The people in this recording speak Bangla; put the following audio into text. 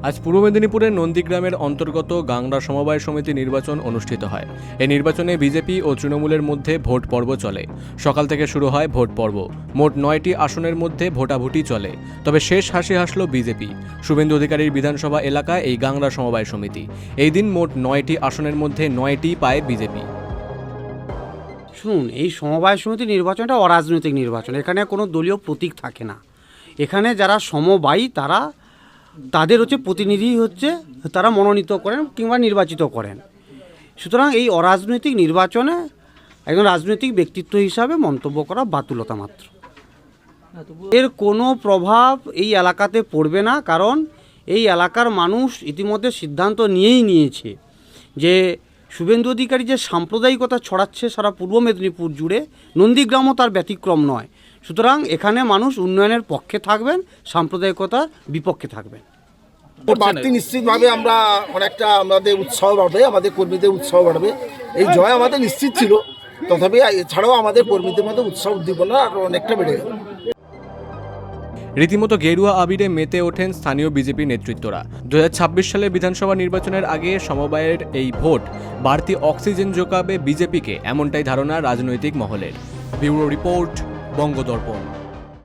আজ পূর্ব মেদিনীপুরের নন্দীগ্রামের অন্তর্গত গাংড়া সমবায় সমিতি নির্বাচন অনুষ্ঠিত হয়। এই নির্বাচনে বিজেপি ও তৃণমূলের মধ্যে ভোট পর্ব চলে। সকাল থেকে শুরু হয় ভোট পর্ব। মোট 9টি আসনের মধ্যে ভোটাভুটি চলে। তবে শেষ হাসি হাসল বিজেপি। শুভেন্দু অধিকারীর বিধানসভা এলাকায় এই গাংড়া সমবায় সমিতি। এই দিন মোট 9টি আসনের মধ্যে 9টি পায় বিজেপি। শুনুন, এই সমবায় সমিতি নির্বাচনটা অরাজনৈতিক নির্বাচন। এখানে কোনো দলীয় প্রতীক থাকে না। এখানে যারা সমবায়ী তাদের প্রতিনিধি তারা মনোনীত করেন কিংবা নির্বাচিত করেন। সুতরাং এই অরাজনৈতিক নির্বাচনে একজন রাজনৈতিক ব্যক্তিত্ব হিসাবে মন্তব্য করা বাতুলতা মাত্র। এর কোনো প্রভাব এই এলাকাতে পড়বে না, কারণ এই এলাকার মানুষ ইতিমধ্যে সিদ্ধান্ত নিয়েছে যে শুভেন্দু অধিকারী যে সাম্প্রদায়িকতা ছড়াচ্ছে সারা পূর্ব মেদিনীপুর জুড়ে, নন্দীগ্রামও তার ব্যতিক্রম নয়। সুতরাং এখানে মানুষ উন্নয়নের পক্ষে থাকবেন, সাম্প্রদায়িকতার বিপক্ষে থাকবেন। বাড়তি নিশ্চিতভাবে আমরা অনেকটা আমাদের উৎসাহ বাড়বে, আমাদের কর্মীদের উৎসাহ বাড়বে। এই জয় আমাদের নিশ্চিত ছিল, তথাপি এছাড়াও আমাদের কর্মীদের মধ্যে উৎসাহ উদ্দীপনা আরও অনেকটা বেড়ে গেল। রীতিমতো গেরুয়া আবিরে মেতে ওঠেন স্থানীয় বিজেপি নেতৃত্বরা। 2026 সালের বিধানসভা নির্বাচনের আগে সমবায়ের এই ভোট বাড়তি অক্সিজেন যোগাবে বিজেপিকে, এমনটাই ধারণা রাজনৈতিক মহলের। Bureau report, বঙ্গদর্পণ।